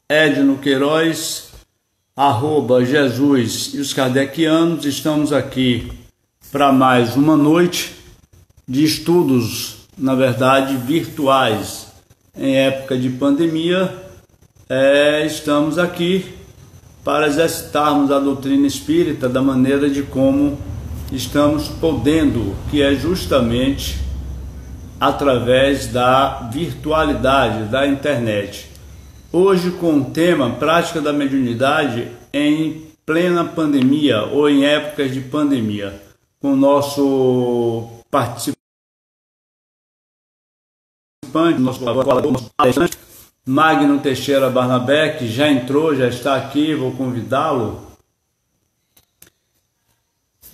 Edno Queiroz, @Jesus e os Kardecianos. Estamos aqui para mais uma noite de estudos, na verdade, virtuais. Em época de pandemia, estamos aqui para exercitarmos a doutrina espírita da maneira de como estamos podendo, que é justamente através da virtualidade, da internet. Hoje com o tema Prática da Mediunidade em plena pandemia ou em épocas de pandemia, com o nosso participante, nosso colaborador, nosso palestrante, Magno Teixeira Barnabé, que já entrou, já está aqui, vou convidá-lo.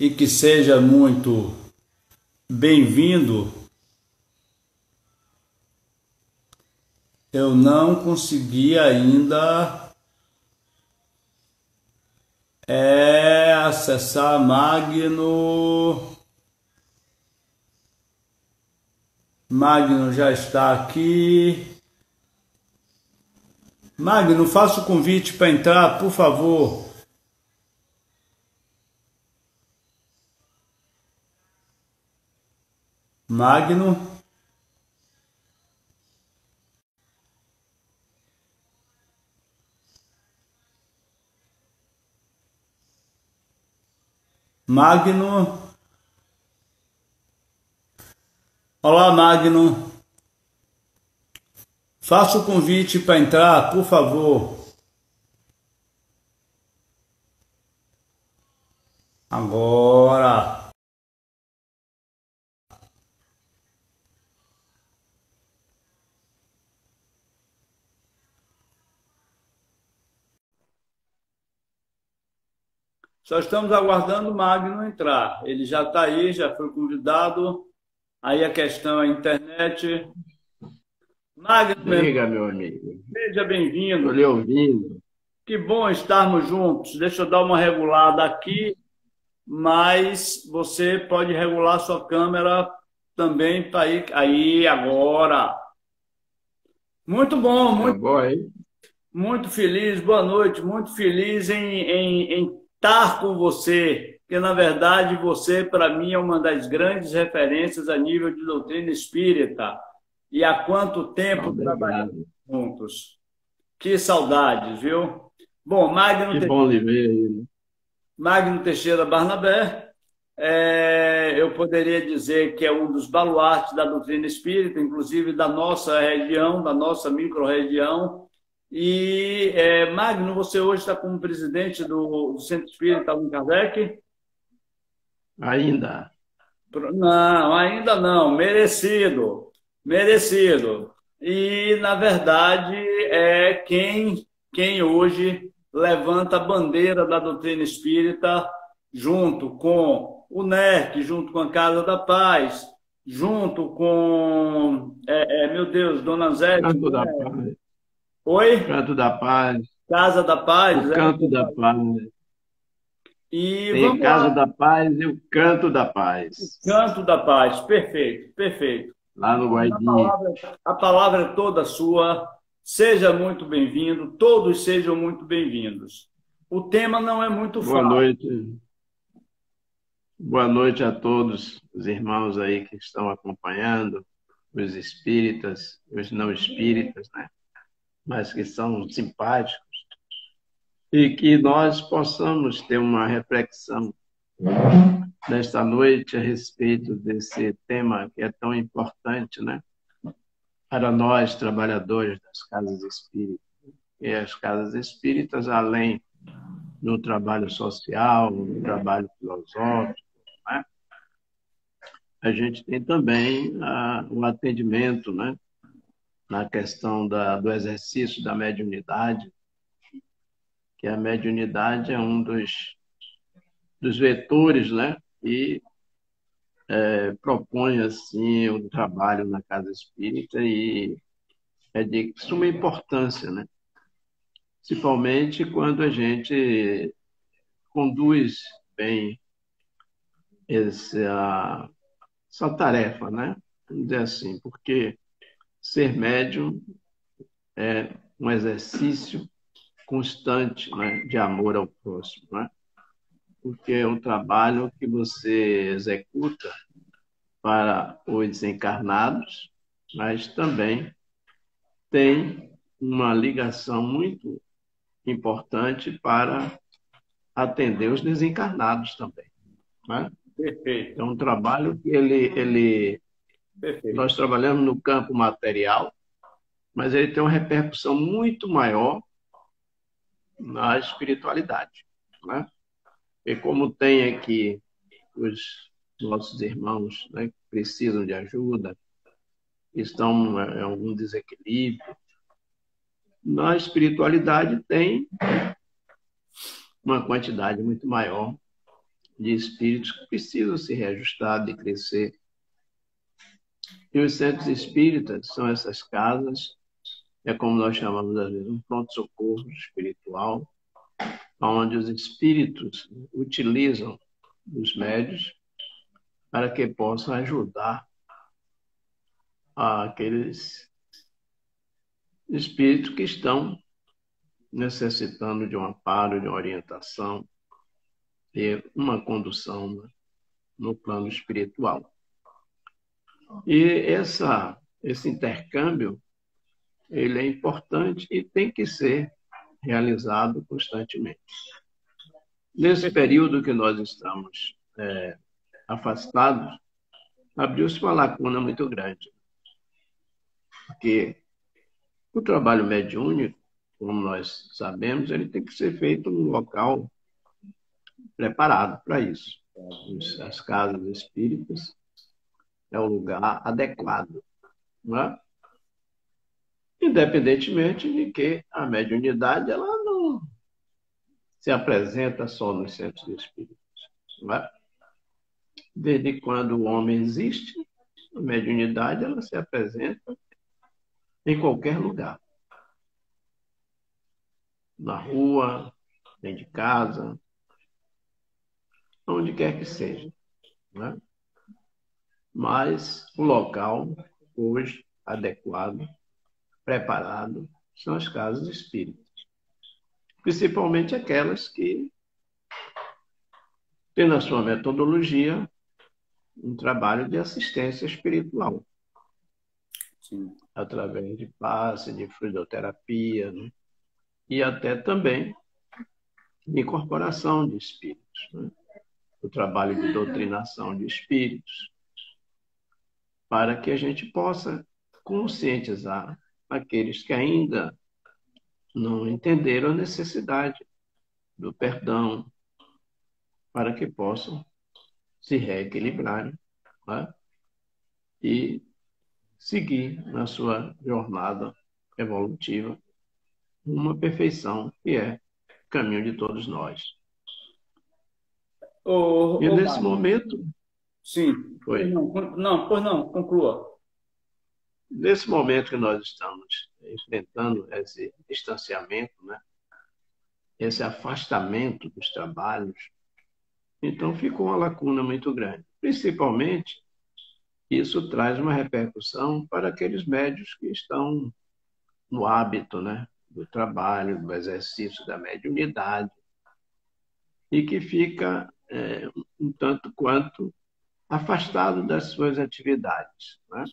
E que seja muito bem-vindo. Eu não consegui ainda acessar Magno. Magno já está aqui. Magno, faça o convite para entrar, por favor. Magno. Magno. Olá, Magno. Faça o convite para entrar, por favor. Agora. Só estamos aguardando o Magno entrar. Ele já está aí, já foi convidado. Aí a questão é a internet. Magno, Diga, meu amigo. seja bem-vindo. Estou lhe ouvindo. Que bom estarmos juntos. Deixa eu dar uma regulada aqui, mas você pode regular sua câmera também para ir aí agora. Muito bom, Tá bom aí? muito feliz, boa noite, muito feliz em estar com você, porque na verdade você, para mim, é uma das grandes referências a nível de doutrina espírita. E há quanto tempo trabalhamos Obrigado. juntos? Que saudades, viu? Bom, Que bom lhe ver aí, né? Magno Teixeira Barnabé, eu poderia dizer que é um dos baluartes da doutrina espírita, inclusive da nossa região, da nossa micro-região. E, Magno, você hoje está como presidente do Centro Espírita Allan Kardec? Ainda. Não, ainda não. Merecido, merecido. E, na verdade, é quem hoje levanta a bandeira da doutrina espírita junto com o NERC, junto com a Casa da Paz, junto com, meu Deus, Dona Zete, Canto da né? Paz. Oi? Canto da Paz. Casa da Paz, O Canto da Paz. E Tem vamos Casa lá, da Paz e o Canto da Paz. Canto da Paz, perfeito, perfeito. Lá no A Guaidinho. palavra, a palavra é toda sua. Seja muito bem-vindo, todos sejam muito bem-vindos. O tema não é muito Boa fácil. noite. Boa noite a todos os irmãos aí que estão acompanhando, os espíritas, os não espíritas, né? Mas que são simpáticos. E que nós possamos ter uma reflexão nesta noite a respeito desse tema que é tão importante, né? Para nós, trabalhadores das casas espíritas. E as casas espíritas, além do trabalho social, do trabalho filosófico, né? A gente tem também o atendimento, né? Na questão do exercício da mediunidade, que a mediunidade é um dos vetores, né? E propõe assim o trabalho na casa espírita e é de suma importância, né? Principalmente quando a gente conduz bem essa, essa tarefa, né? Vamos dizer assim, porque ser médium é um exercício constante, né, de amor ao próximo, né? Porque é um trabalho que você executa para os desencarnados, mas também tem uma ligação muito importante para atender os desencarnados também, né? É Perfeito, um trabalho que perfeito. nós trabalhamos no campo material, mas ele tem uma repercussão muito maior na espiritualidade, né? E como tem aqui os nossos irmãos, né, que precisam de ajuda, estão em algum desequilíbrio, na espiritualidade tem uma quantidade muito maior de espíritos que precisam se reajustar, de crescer. E os centros espíritas são essas casas, é como nós chamamos às vezes um pronto-socorro espiritual, onde os espíritos utilizam os médios para que possam ajudar aqueles espíritos que estão necessitando de um amparo, de uma orientação e uma condução, né, no plano espiritual. E esse intercâmbio ele é importante e tem que ser realizado constantemente. Nesse período que nós estamos afastados, abriu-se uma lacuna muito grande, porque o trabalho mediúnico, como nós sabemos, ele tem que ser feito num local preparado para isso. As casas espíritas é o lugar adequado, não é? Independentemente de que a mediunidade ela não se apresenta só nos centros espíritas, não é? Desde quando o homem existe, a mediunidade ela se apresenta em qualquer lugar, na rua, dentro de casa, onde quer que seja, né? Mas o local hoje adequado, preparado, são as casas espíritas, principalmente aquelas que têm na sua metodologia um trabalho de assistência espiritual, Sim. através de passe, de fluidoterapia, né? E até também de incorporação de espíritos, né? O trabalho de doutrinação de espíritos, para que a gente possa conscientizar aqueles que ainda não entenderam a necessidade do perdão, para que possam se reequilibrarem, né? E seguir na sua jornada evolutiva uma perfeição que é o caminho de todos nós. E nesse Mário, momento, sim, pois foi, não, não, pois não, conclua. nesse momento que nós estamos enfrentando esse distanciamento, né? Esse afastamento dos trabalhos, então ficou uma lacuna muito grande. Principalmente, isso traz uma repercussão para aqueles médios que estão no hábito, né, do trabalho, do exercício da mediunidade, e que fica um tanto quanto afastado das suas atividades, né?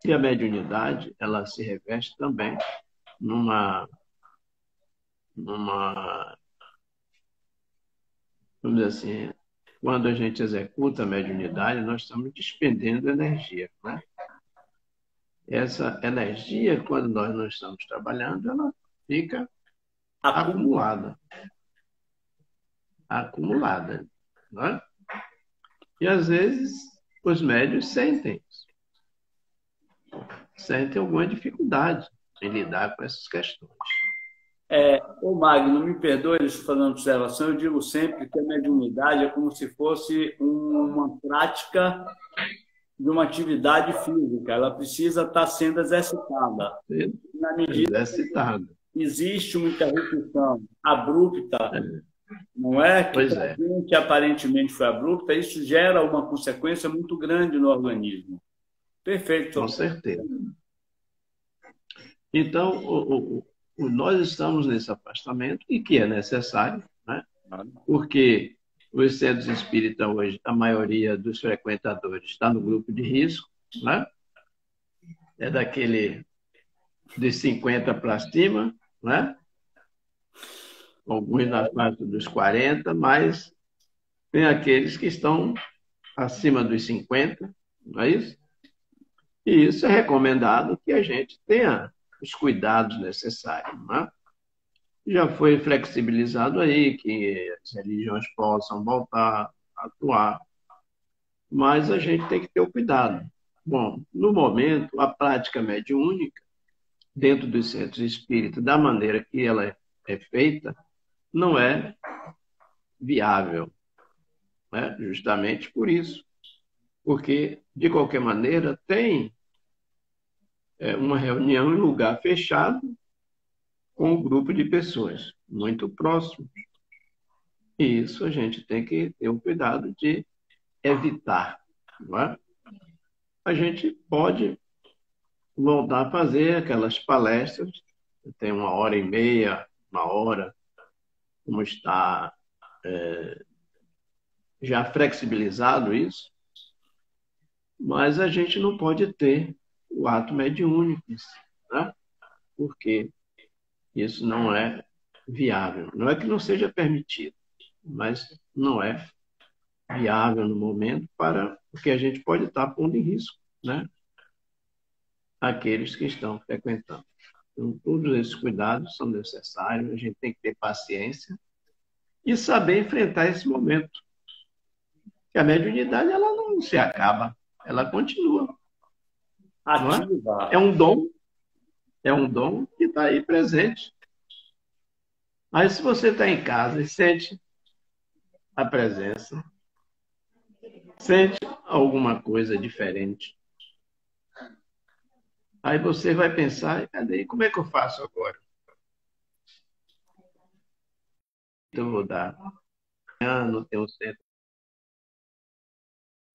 E a mediunidade, ela se reveste também numa, vamos dizer assim, quando a gente executa a mediunidade, nós estamos despendendo energia, né? Essa energia, quando nós não estamos trabalhando, ela fica Acúmulo. acumulada, né? E às vezes os médios sentem alguma dificuldade em lidar com essas questões. Ô Magno, me perdoe, deixa eu fazer uma observação. Eu digo sempre que a mediunidade é como se fosse uma prática de uma atividade física. Ela precisa estar sendo exercitada. Na medida Exercitado. que existe uma interrupção abrupta, não é? Que Pois para a é, gente aparentemente foi abrupta, isso gera uma consequência muito grande no organismo. Perfeito, com senhor. certeza. Então, nós estamos nesse afastamento e que é necessário, né? Porque os centros espíritas hoje, a maioria dos frequentadores está no grupo de risco, né? É daquele de 50 para cima, né? Alguns na faixa dos 40, mas tem aqueles que estão acima dos 50, não é isso? E isso é recomendado que a gente tenha os cuidados necessários, né? Já foi flexibilizado aí que as religiões possam voltar a atuar, mas a gente tem que ter o cuidado. Bom, no momento, a prática mediúnica, dentro dos centros espíritas, da maneira que ela é feita, não é viável, né? Justamente por isso. Porque, de qualquer maneira, tem uma reunião em lugar fechado com um grupo de pessoas muito próximos. E isso a gente tem que ter o cuidado de evitar, não é? A gente pode voltar a fazer aquelas palestras, tem 1h30, 1 hora, como está já flexibilizado isso, mas a gente não pode ter o ato mediúnico, né? Porque isso não é viável. Não é que não seja permitido, mas não é viável no momento porque a gente pode estar pondo em risco, né? Aqueles que estão frequentando. Então, todos esses cuidados são necessários, a gente tem que ter paciência e saber enfrentar esse momento. Que a mediunidade ela não se acaba, ela continua, não é? Ativa. É um dom que está aí presente. Mas se você está em casa e sente a presença, sente alguma coisa diferente, aí você vai pensar, cadê? Como é que eu faço agora? Então, eu vou dar. Não tem um centro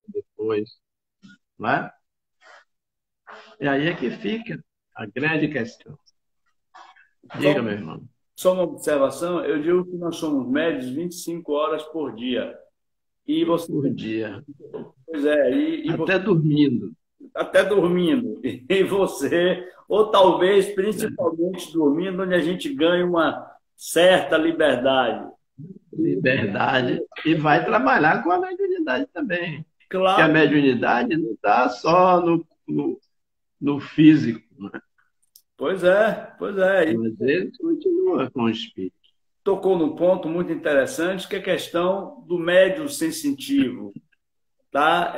depois, não é? E aí é que fica a grande questão. Diga, meu irmão. Só uma observação, eu digo que nós somos médios 25 horas por dia. E você, Por dia. pois é, Até dormindo. até dormindo. E você, ou talvez principalmente dormindo, onde a gente ganha uma certa liberdade. Liberdade. E vai trabalhar com a mediunidade também. Porque a Claro, mediunidade não está só no físico, né? pois é, pois é. E Mas ele continua com o espírito. tocou num ponto muito interessante, que é a questão do médium sensitivo. Tá?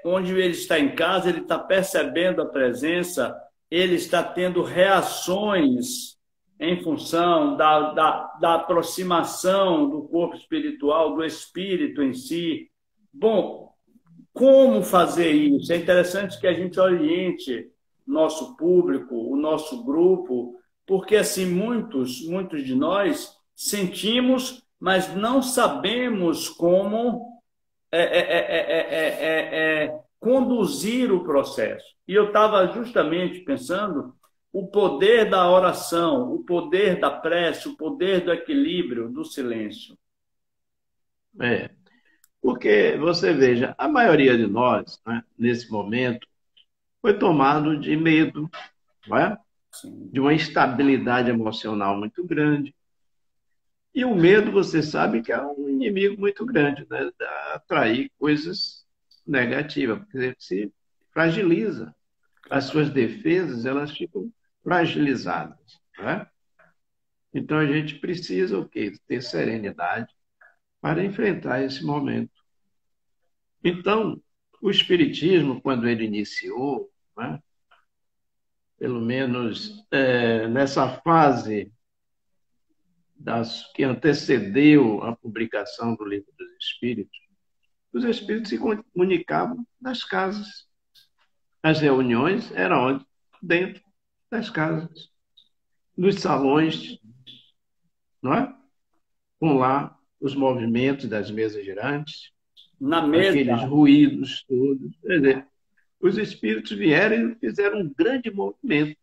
Onde ele está em casa, ele está percebendo a presença, ele está tendo reações em função da aproximação do corpo espiritual, do espírito em si. Bom, como fazer isso? É interessante que a gente oriente nosso público, o nosso grupo, porque assim muitos de nós sentimos, mas não sabemos como conduzir o processo. E eu estava justamente pensando o poder da oração, o poder da prece, o poder do equilíbrio, do silêncio. É. Porque você veja, a maioria de nós, né, nesse momento, foi tomado de medo, não é? Sim. De uma instabilidade emocional muito grande. E o medo, você sabe que é um inimigo muito grande, né? Atrair coisas negativas, porque ele se fragiliza. As suas defesas, elas ficam fragilizadas, né? Então a gente precisa o quê? Ter serenidade para enfrentar esse momento. Então, o Espiritismo, quando ele iniciou, né, pelo menos nessa fase que antecedeu a publicação do Livro dos Espíritos, os espíritos se comunicavam nas casas. As reuniões eram onde? Dentro das casas, nos salões, não é? Com lá os movimentos das mesas girantes, Na aqueles mesa, ruídos todos. Quer dizer, os espíritos vieram e fizeram um grande movimento.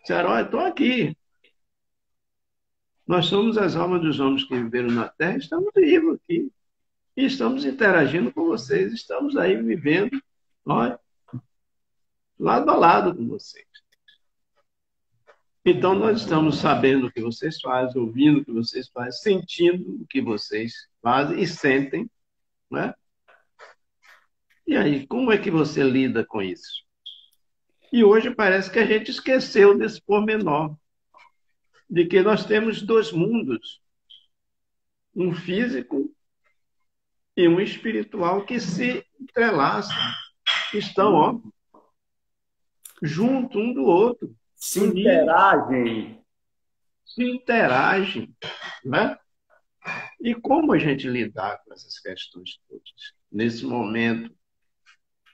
Disseram, olha, estou aqui. Nós somos as almas dos homens que viveram na Terra, estamos vivos aqui. E estamos interagindo com vocês, estamos aí vivendo, olha, lado a lado com vocês. Então, nós estamos sabendo o que vocês fazem, ouvindo o que vocês fazem, sentindo o que vocês fazem e sentem, né? E aí, como é que você lida com isso? E hoje parece que a gente esqueceu desse pormenor, de que nós temos dois mundos, um físico e um espiritual que se entrelaçam, que estão, ó, junto um do outro, Se unidos, interagem. se interagem, né? E como a gente lidar com essas questões todas? Nesse momento,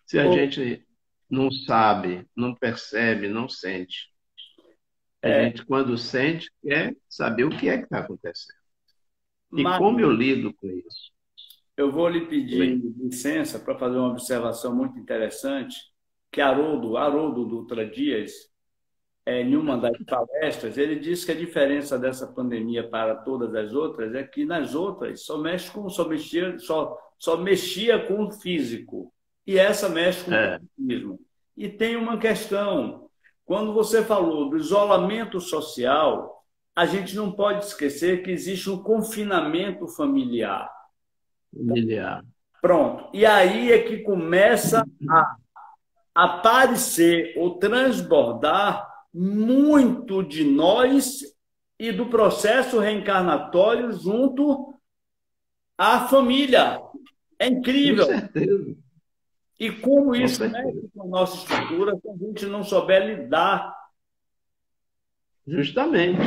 se a gente não sabe, não percebe, não sente, a gente, quando sente, quer saber o que é que está acontecendo. E Mas como eu lido com isso? eu vou lhe pedir licença para fazer uma observação muito interessante, que Haroldo Dutra Dias, em uma das palestras, ele disse que a diferença dessa pandemia para todas as outras é que nas outras só mexia com o físico, e essa mexe com o psiquismo. E tem uma questão, quando você falou do isolamento social, a gente não pode esquecer que existe um confinamento familiar. Pronto. E aí é que começa a aparecer ou transbordar muito de nós e do processo reencarnatório junto à família. É incrível. Com certeza. E como isso mexe com a nossa estrutura se a gente não souber lidar. Justamente.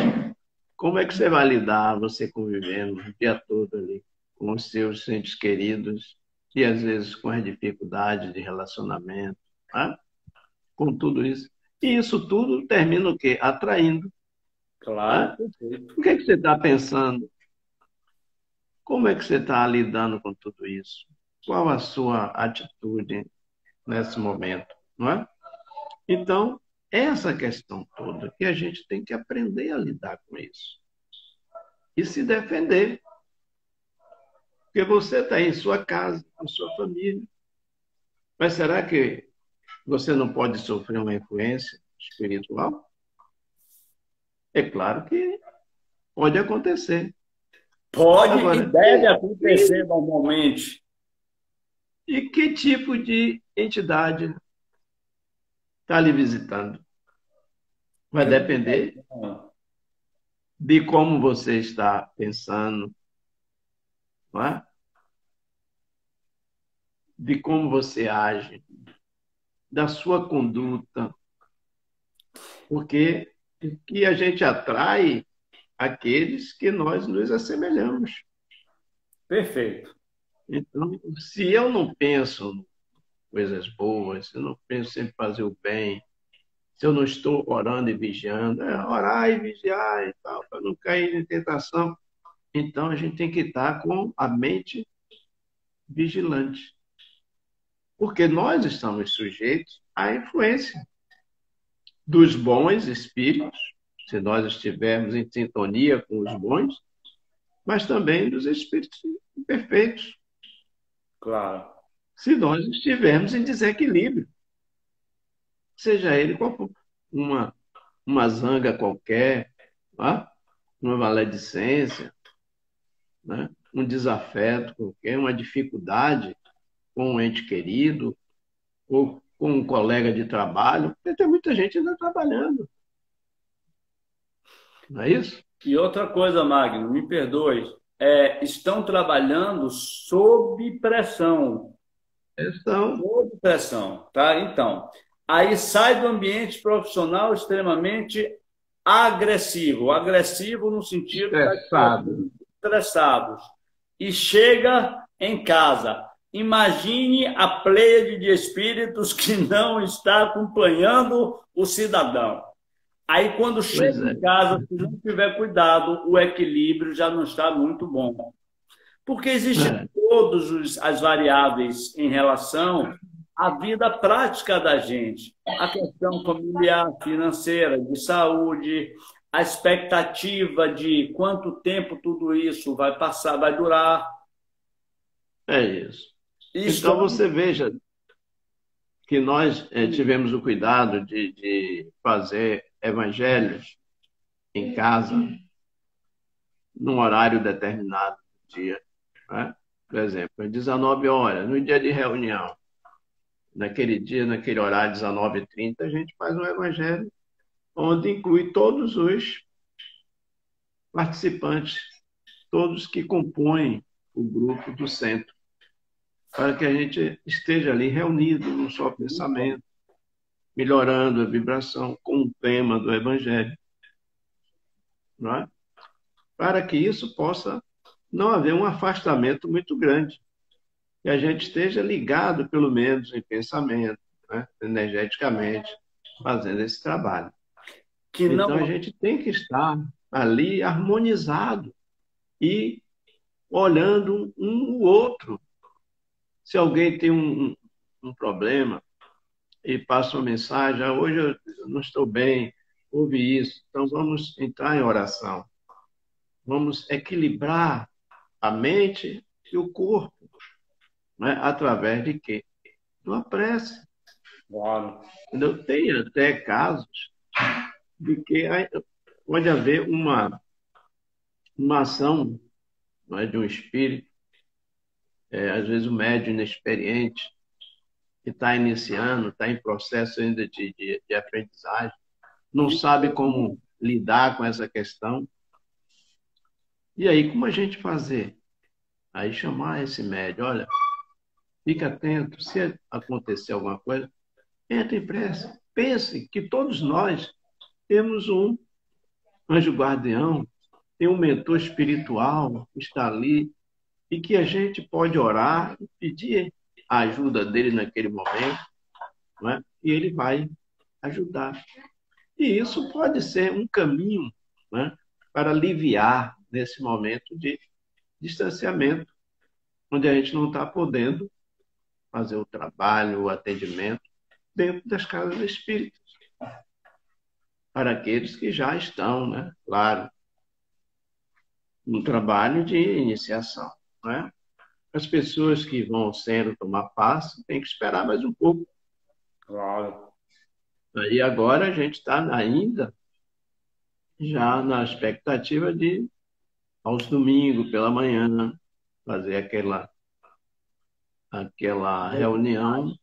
Como é que você vai lidar, você convivendo o dia todo ali com os seus entes queridos e às vezes com as dificuldades de relacionamento, né? Com tudo isso. E isso tudo termina o quê? Atraindo. Claro. Né? O que é que você está pensando? Como é que você está lidando com tudo isso? Qual a sua atitude nesse momento? Não é? Então, essa questão toda que a gente tem que aprender a lidar com isso. E se defender. Porque você está em sua casa, com sua família. Mas será que você não pode sofrer uma influência espiritual? É claro que pode acontecer. Pode e deve acontecer normalmente. E que tipo de entidade está lhe visitando? Vai depender de como você está pensando, não é? De como você age, da sua conduta. Porque que a gente atrai aqueles que nós nos assemelhamos. Perfeito. Então, se eu não penso em coisas boas, se eu não penso em fazer o bem, se eu não estou orando e vigiando, orar e vigiar e tal, para não cair em tentação, então a gente tem que estar com a mente vigilante. Porque nós estamos sujeitos à influência dos bons espíritos, se nós estivermos em sintonia com os bons, mas também dos espíritos imperfeitos. Claro. Se nós estivermos em desequilíbrio, seja ele qual for, uma zanga qualquer, tá? Uma maledicência, né? Um desafeto qualquer, uma dificuldade com um ente querido ou com um colega de trabalho, porque tem muita gente ainda trabalhando. Não é isso? E outra coisa, Magno, me perdoe, estão trabalhando sob pressão. Sob pressão, tá? Então, aí sai do ambiente profissional extremamente agressivo no sentido estressados, e chega em casa. Imagine a pleiade de espíritos que não está acompanhando o cidadão. Aí, quando chega em casa, se não tiver cuidado, o equilíbrio já não está muito bom. Porque existem todas as variáveis em relação a vida prática da gente, a questão familiar, financeira, de saúde, a expectativa de quanto tempo tudo isso vai passar, vai durar. É isso. Isso Então você veja que nós tivemos o cuidado de fazer evangelhos em casa, num horário determinado do dia, né? Por exemplo, às 19 horas, no dia de reunião, naquele dia, naquele horário, 19h30, a gente faz um evangelho onde inclui todos os participantes, todos que compõem o grupo do centro, para que a gente esteja ali reunido num só pensamento, melhorando a vibração com o tema do evangelho, não é? Para que isso possa não haver um afastamento muito grande, que a gente esteja ligado, pelo menos, em pensamento, né? Energeticamente, fazendo esse trabalho. que Então, a não. gente tem que estar ali harmonizado e olhando um o outro. Se alguém tem um problema e passa uma mensagem, hoje eu não estou bem, houve isso, então vamos entrar em oração. Vamos equilibrar a mente e o corpo, né? Através de quê? De uma prece. Claro. Eu tenho até casos de que pode haver uma ação, não é, de um espírito, às vezes um médium inexperiente, que está iniciando, está em processo ainda de aprendizagem, não sabe como lidar com essa questão. E aí, como a gente fazer? Aí chamar esse médium, olha, fica atento, se acontecer alguma coisa, entre em prece. Pense que todos nós temos um anjo guardião, tem um mentor espiritual que está ali e que a gente pode orar e pedir a ajuda dele naquele momento, não é? E ele vai ajudar. E isso pode ser um caminho, né, para aliviar nesse momento de distanciamento, onde a gente não está podendo fazer o trabalho, o atendimento dentro das casas espíritas, para aqueles que já estão, né, claro, no trabalho de iniciação, né? As pessoas que vão sendo tomar passe têm que esperar mais um pouco. Claro. E agora a gente está ainda já na expectativa de, aos domingos, pela manhã, fazer aquela reunião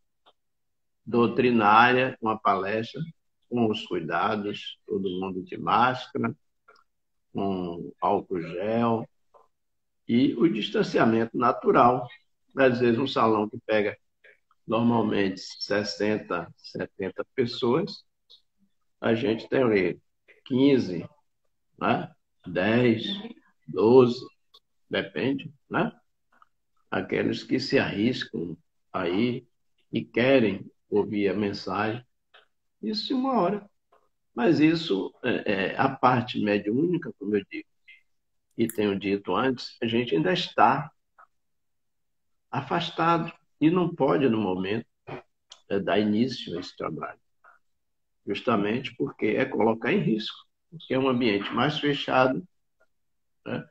doutrinária, uma palestra, com os cuidados, todo mundo de máscara, com álcool gel e o distanciamento natural. Às vezes, um salão que pega normalmente 60, 70 pessoas, a gente tem ali 15, né? 10, 12, depende, né? Aqueles que se arriscam aí e querem ouvir a mensagem, isso em uma hora. Mas isso, a parte mediúnica, como eu digo, e tenho dito antes, a gente ainda está afastado e não pode, no momento, dar início a esse trabalho. Justamente porque é colocar em risco, porque é um ambiente mais fechado, né?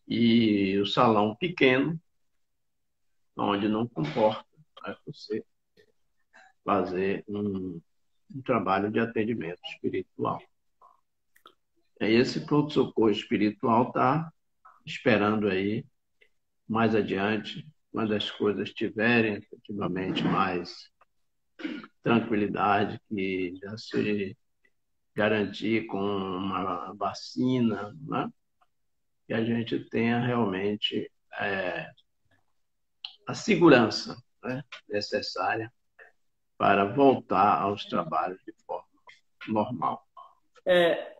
E o salão pequeno, onde não comporta, né, você fazer um trabalho de atendimento espiritual. Esse pronto-socorro espiritual está esperando aí, mais adiante, quando as coisas tiverem efetivamente mais tranquilidade, que já se garantir com uma vacina, né? Que a gente tenha realmente a segurança, né, necessária para voltar aos trabalhos de forma normal.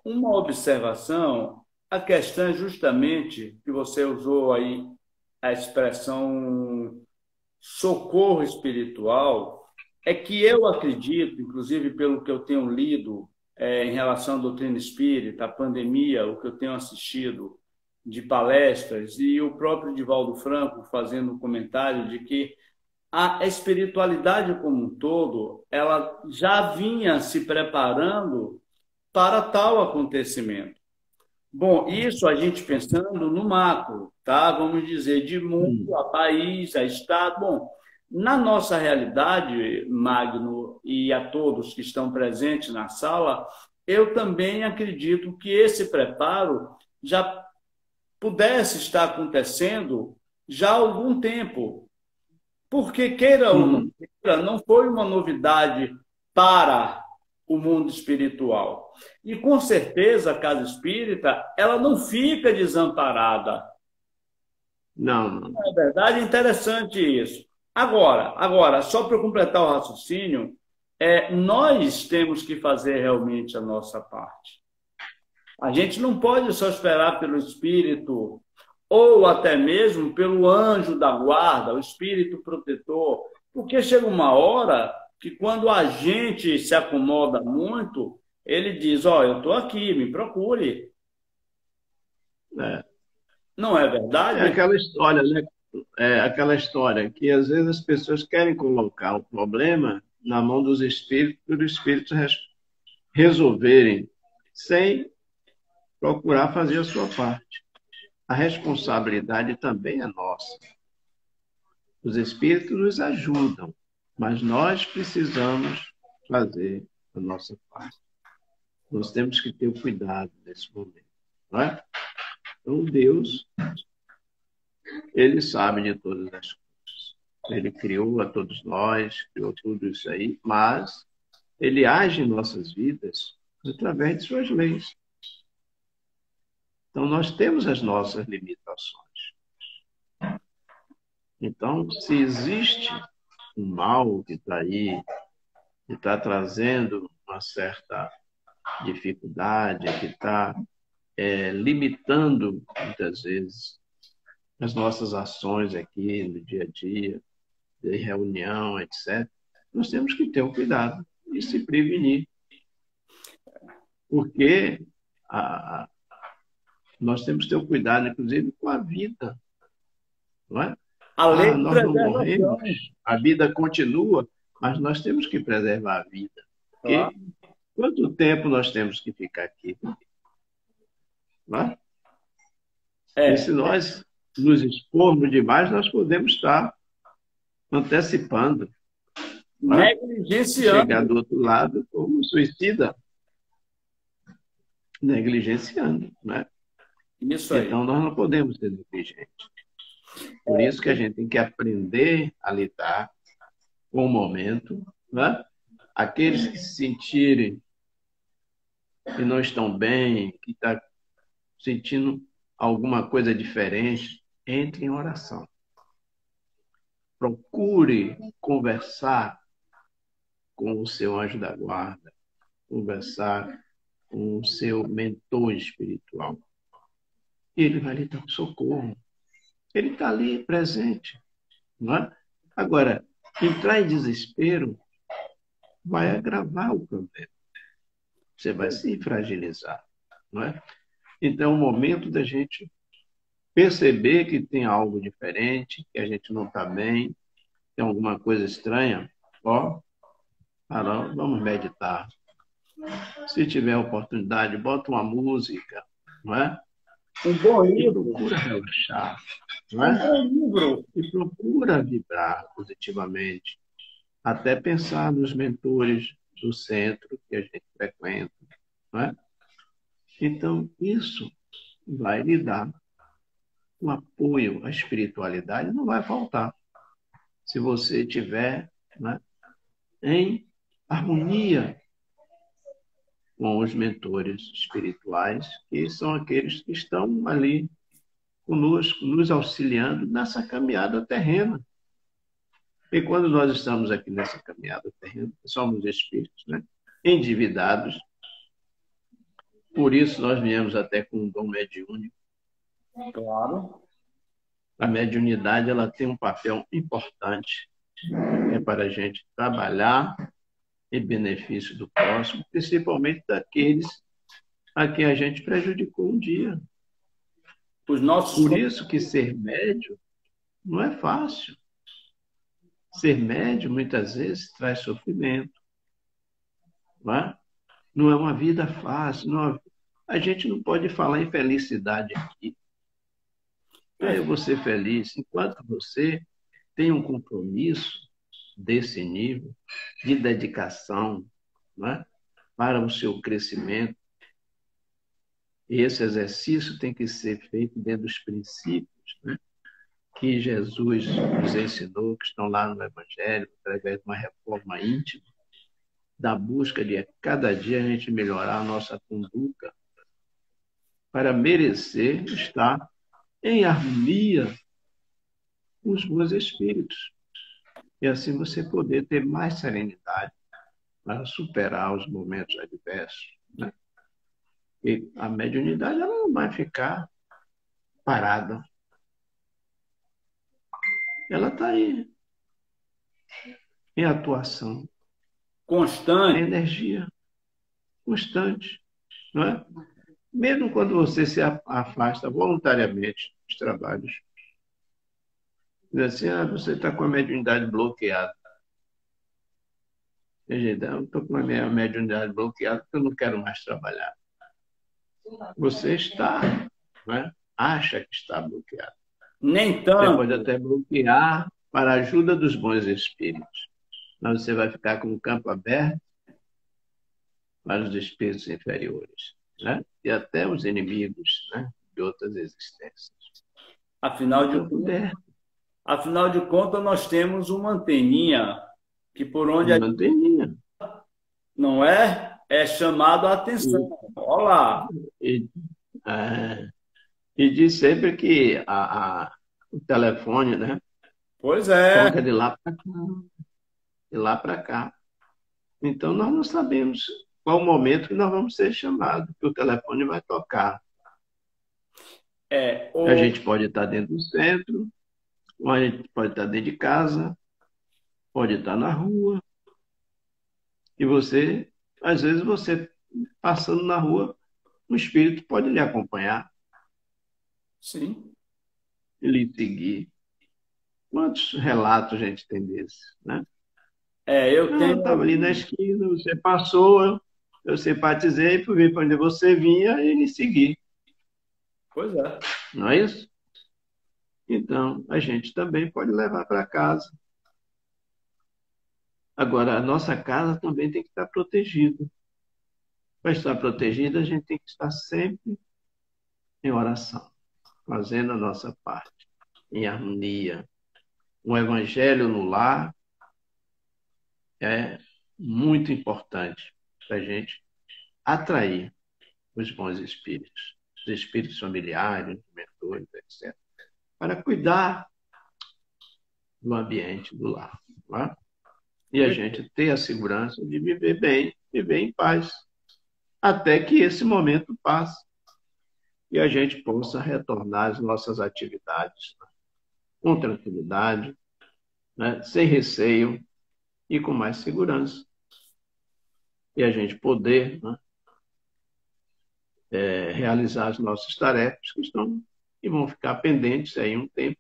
Uma observação, a questão é justamente que você usou aí a expressão socorro espiritual, é que eu acredito, inclusive pelo que eu tenho lido em relação à doutrina espírita, a pandemia, o que eu tenho assistido de palestras, e o próprio Divaldo Franco fazendo um comentário de que a espiritualidade como um todo, ela já vinha se preparando para tal acontecimento. Bom, isso a gente pensando no macro, tá? Vamos dizer, de mundo a país, a estado. Bom, na nossa realidade, Magno, e a todos que estão presentes na sala, eu também acredito que esse preparo já pudesse estar acontecendo já há algum tempo. Porque, queira ou não Uhum. queira, não foi uma novidade para o mundo espiritual. E, com certeza, a casa espírita, ela não fica desamparada. Não, não. É verdade, interessante isso. Agora, só para completar o raciocínio, nós temos que fazer realmente a nossa parte. A gente não pode só esperar pelo espírito ou até mesmo pelo anjo da guarda, o espírito protetor, porque chega uma hora que quando a gente se acomoda muito, ele diz: ó, eu estou aqui, me procure. É, Não é é verdade? aquela história, né? É aquela história que às vezes as pessoas querem colocar o problema na mão dos espíritos, para os espíritos resolverem, sem procurar fazer a sua parte. A responsabilidade também é nossa. Os espíritos nos ajudam, mas nós precisamos fazer a nossa parte. Nós temos que ter o cuidado nesse momento, não é? Então, Deus, ele sabe de todas as coisas. Ele criou a todos nós, criou tudo isso aí, mas ele age em nossas vidas através de suas leis. Então, nós temos as nossas limitações. Então, se existe um mal que está aí, que está trazendo uma certa dificuldade, que está limitando, muitas vezes, as nossas ações aqui no dia a dia, de reunião, etc., nós temos que ter o cuidado e se prevenir, porque a, nós temos que ter o cuidado, inclusive, com a vida, não é? A lei Ah, de nós não morremos, preservação. a vida continua, mas nós temos que preservar a vida. Claro. Porque quanto tempo nós temos que ficar aqui? Não é? E se É, nós nos expormos demais, nós podemos estar antecipando, não é? E chegar negligenciando do outro lado como suicida, negligenciando, né? isso aí. Então, nós não podemos ser negligentes. Por isso que a gente tem que aprender a lidar com o momento, né? Aqueles que se sentirem que não estão bem, que estão sentindo alguma coisa diferente, entre em oração. Procure conversar com o seu anjo da guarda, conversar com o seu mentor espiritual. Ele vai lhe dar um socorro. Ele está ali presente. Não é? Agora, entrar em desespero vai agravar o problema. Você vai se fragilizar. Não é? Então, é o momento da gente perceber que tem algo diferente, que a gente não está bem, tem alguma coisa estranha. Ó, vamos meditar. Se tiver oportunidade, bota uma música, não é? Um bom E livro, procura relaxar, não um é? bom livro. E procura vibrar positivamente, até pensar nos mentores do centro que a gente frequenta, não é? Então, isso vai lhe dar um apoio à espiritualidade, não vai faltar. Se você tiver, né, em harmonia com os mentores espirituais, que são aqueles que estão ali conosco, nos auxiliando nessa caminhada terrena. E quando nós estamos aqui nessa caminhada terrena, somos espíritos, né? Endividados, por isso nós viemos até com um dom mediúnico. Claro. A mediunidade ela tem um papel importante para a gente trabalhar em benefício do próximo, principalmente daqueles a quem a gente prejudicou um dia. Os nossos. Por isso que ser médium não é fácil. Ser médium, muitas vezes, traz sofrimento. Não é? Não é uma vida fácil. A gente não pode falar em felicidade aqui. Eu vou ser feliz enquanto você tem um compromisso desse nível de dedicação, não é? Para o seu crescimento. E esse exercício tem que ser feito dentro dos princípios, né, que Jesus nos ensinou, que estão lá no Evangelho, através de uma reforma íntima, da busca de cada dia a gente melhorar a nossa conduta para merecer estar em harmonia com os bons espíritos. E assim você poder ter mais serenidade para superar os momentos adversos, né? E a mediunidade ela não vai ficar parada. Ela está aí, em atuação, Constante. em energia constante, não é? Mesmo quando você se afasta voluntariamente dos trabalhos, diz assim, você está com a mediunidade bloqueada. Eu estou com a minha mediunidade bloqueada porque eu não quero mais trabalhar. Você está, não é? Acha que está bloqueado. Nem Você tanto. pode até bloquear para a ajuda dos bons espíritos. Mas você vai ficar com o campo aberto para os espíritos inferiores, né? E até os inimigos, né, de outras existências. Afinal de, afinal de contas, nós temos uma anteninha que por onde uma anteninha. Não é? É chamado a atenção. Olha lá. E diz sempre que o telefone, né, Pois é. toca de lá para cá, de lá para cá. Então, nós não sabemos qual o momento que nós vamos ser chamados, que o telefone vai tocar. A gente pode estar dentro do centro, ou a gente pode estar dentro de casa, pode estar na rua. E você, às vezes, você passando na rua, um espírito pode lhe acompanhar. Sim. E lhe seguir. Quantos relatos a gente tem desses, né? Eu tenho. Eu estava ali na esquina, você passou, eu simpatizei, fui ver para onde você vinha e lhe segui. Pois é. Não é isso? Então, a gente também pode levar para casa. Agora, a nossa casa também tem que estar protegida. Para estar protegida, a gente tem que estar sempre em oração, fazendo a nossa parte, em harmonia. O evangelho no lar é muito importante para a gente atrair os bons espíritos, os espíritos familiares, mentores, etc., para cuidar do ambiente do lar. Não é? E a gente ter a segurança de viver bem, viver em paz, até que esse momento passe e a gente possa retornar às nossas atividades, né, com tranquilidade, né, sem receio e com mais segurança. E a gente poder, né, realizar as nossas tarefas que estão e vão ficar pendentes aí um tempo,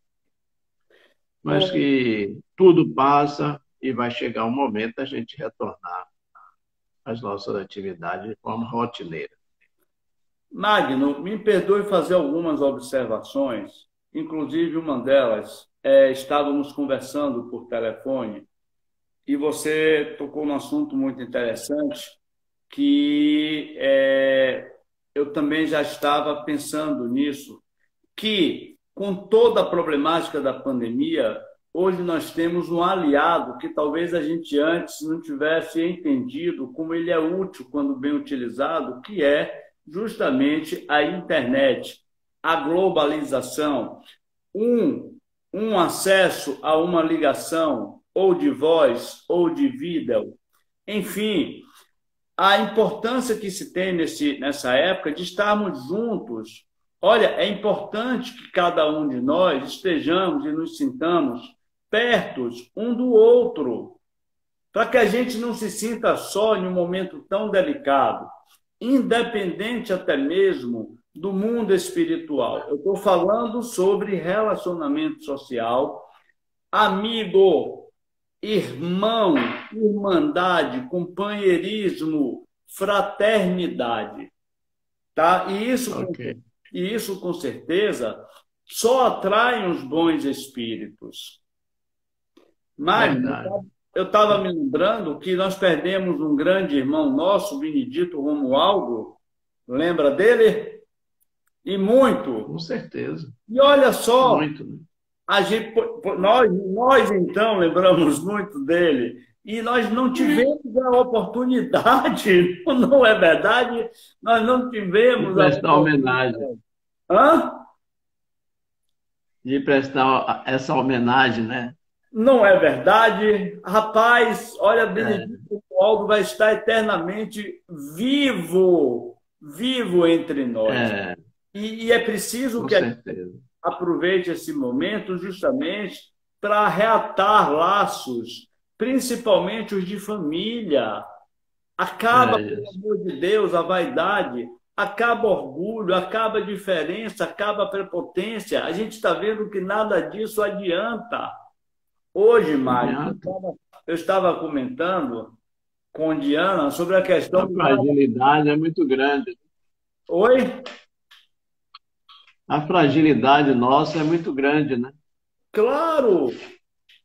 mas que tudo passa e vai chegar um momento da gente retornar às nossas atividades de forma rotineira. Magno, me perdoe fazer algumas observações, inclusive uma delas, estávamos conversando por telefone e você tocou num assunto muito interessante que eu também já estava pensando nisso, que com toda a problemática da pandemia, hoje nós temos um aliado que talvez a gente antes não tivesse entendido como ele é útil quando bem utilizado, que é justamente a internet, a globalização, um acesso a uma ligação ou de voz ou de vídeo, enfim, a importância que se tem nessa época de estarmos juntos. Olha, é importante que cada um de nós estejamos e nos sintamos pertos um do outro, para que a gente não se sinta só em um momento tão delicado, independente até mesmo do mundo espiritual. Eu estou falando sobre relacionamento social, amigo. irmão, irmandade, companheirismo, fraternidade, tá? Ok. E isso com certeza só atrai os bons espíritos. Mas Verdade. eu estava me lembrando que nós perdemos um grande irmão nosso, Benedito Romualdo, lembra dele? E muito. Com certeza. E olha só, Muito, né? a gente, nós então lembramos muito dele e nós não tivemos a oportunidade, não é verdade? Nós não De tivemos a prestar homenagem. oportunidade. Hã? De prestar essa homenagem, né? Não é verdade? Rapaz, olha, É, Benedito Aldo vai estar eternamente vivo, vivo entre nós. é, E é preciso com que a gente certeza. aproveite esse momento justamente para reatar laços, principalmente os de família. Acaba, É pelo isso. amor de Deus, a vaidade, acaba orgulho, acaba a diferença, acaba a prepotência. A gente está vendo que nada disso adianta. Hoje, Não Mário, adianta. eu estava comentando com Diana sobre a A questão do fragilidade é muito grande. Oi? A fragilidade nossa é muito grande, né? Claro!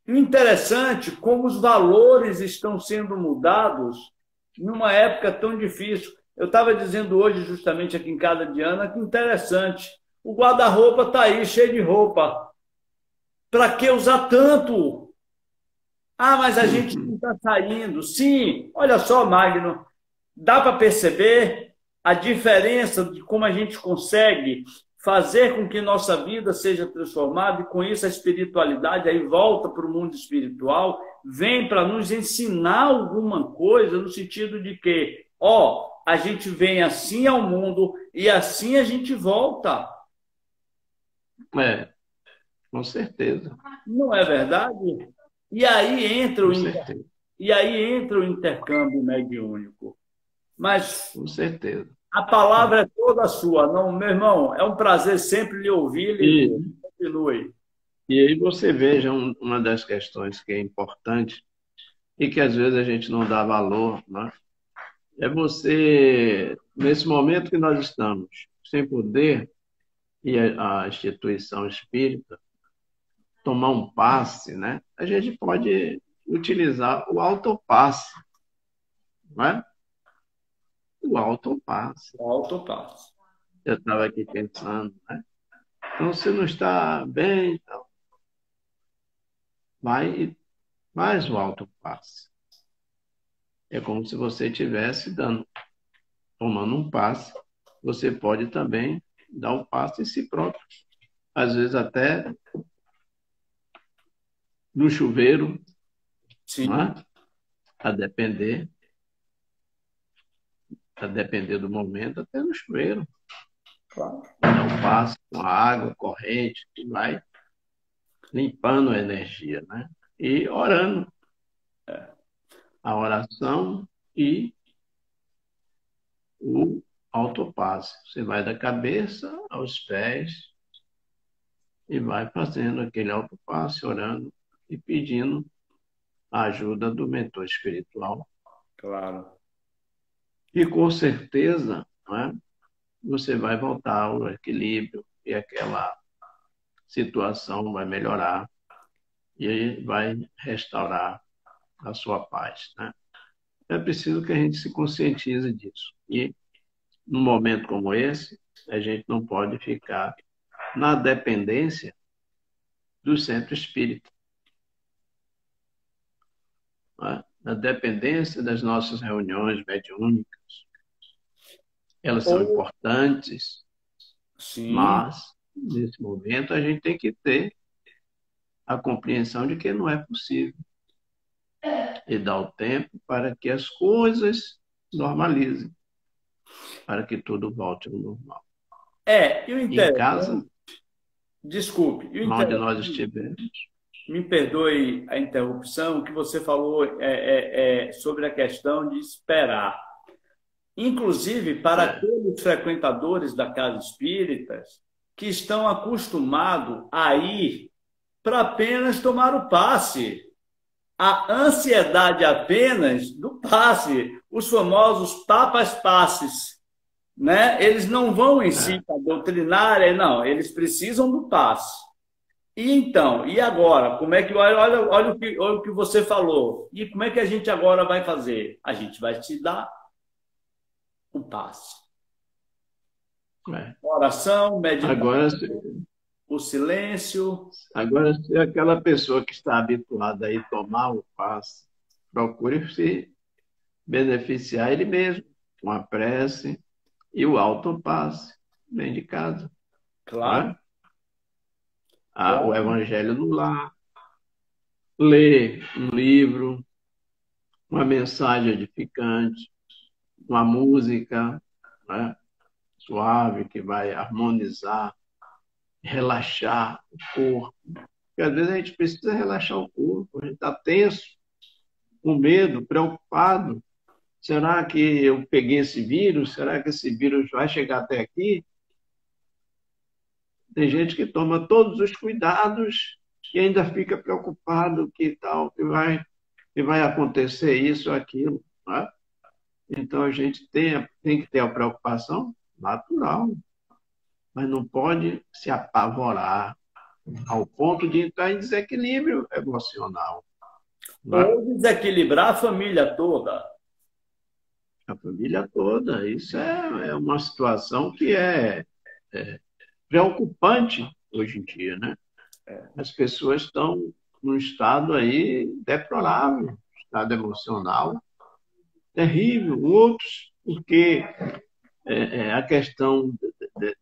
Interessante como os valores estão sendo mudados numa época tão difícil. Eu estava dizendo hoje, justamente aqui em casa de Ana, que interessante. O guarda-roupa está aí, cheio de roupa. Para que usar tanto? Ah, mas a gente não está saindo. Sim, olha só, Magno, dá para perceber a diferença de como a gente consegue fazer com que nossa vida seja transformada e com isso a espiritualidade aí volta para o mundo espiritual, vem para nos ensinar alguma coisa no sentido de que, ó, a gente vem assim ao mundo e assim a gente volta. É, com certeza. Não é verdade? E aí entra Com certeza. e aí entra o intercâmbio mediúnico. Mas Com certeza. a palavra é toda sua, não, meu irmão. É um prazer sempre lhe ouvir, lhe E, ver. Continue. e aí você veja uma das questões que é importante e que às vezes a gente não dá valor, né? É você, nesse momento que nós estamos, sem poder, e a instituição espírita, tomar um passe, né? A gente pode utilizar o autopasse, não é? O autopasse. Autopasso. Eu estava aqui pensando, né? Então, se não está bem, então, vai e faz o autopasse. É como se você estivesse tomando um passe. Você pode também dar o passe em si próprio. Às vezes até no chuveiro, não Sim, é? A depender, a depender do momento, até no chuveiro. claro. Dar um passe com a água corrente, que vai limpando a energia, né? E orando. A oração e o autopasse. Você vai da cabeça aos pés e vai fazendo aquele autopasse, orando e pedindo a ajuda do mentor espiritual. Claro. E com certeza, né, você vai voltar ao equilíbrio e aquela situação vai melhorar e aí vai restaurar a sua paz, né? É preciso que a gente se conscientize disso. E num momento como esse, a gente não pode ficar na dependência do centro espírita, né? Na dependência das nossas reuniões mediúnicas. Elas são Ou, importantes, sim, mas nesse momento a gente tem que ter a compreensão de que não é possível e dar o tempo para que as coisas normalizem, para que tudo volte ao normal. e o Em casa, interessante, desculpe, e o onde interessante, nós estivermos, me perdoe a interrupção, que você falou sobre a questão de esperar. Inclusive para é, aqueles frequentadores da casa espíritas que estão acostumados a ir para apenas tomar o passe. a ansiedade apenas do passe, os famosos papas passes, né? Eles não vão em si para doutrinar, não, eles precisam do passe. E então, e agora? Como é que olha o que você falou? E como é que a gente agora vai fazer? A gente vai te dar o passe. É. Oração, meditação, Agora, o silêncio. agora, se aquela pessoa que está habituada a ir tomar o passe, procure se beneficiar ele mesmo, com a prece e o autopasse, dentro de casa. Não Claro, é? O claro. Evangelho no lar, ler um livro, uma mensagem edificante, uma música, né, suave que vai harmonizar, relaxar o corpo. Porque às vezes a gente precisa relaxar o corpo, a gente está tenso, com medo, preocupado. Será que eu peguei esse vírus? Será que esse vírus vai chegar até aqui? Tem gente que toma todos os cuidados e ainda fica preocupado que tal, que vai acontecer isso ou aquilo. Né? Então a gente tem que ter a preocupação natural, mas não pode se apavorar ao ponto de entrar em desequilíbrio emocional. Né? Ou desequilibrar a família toda. A família toda. Isso é uma situação que é preocupante hoje em dia, né? As pessoas estão num estado aí deplorável, estado emocional terrível. Outros, porque a questão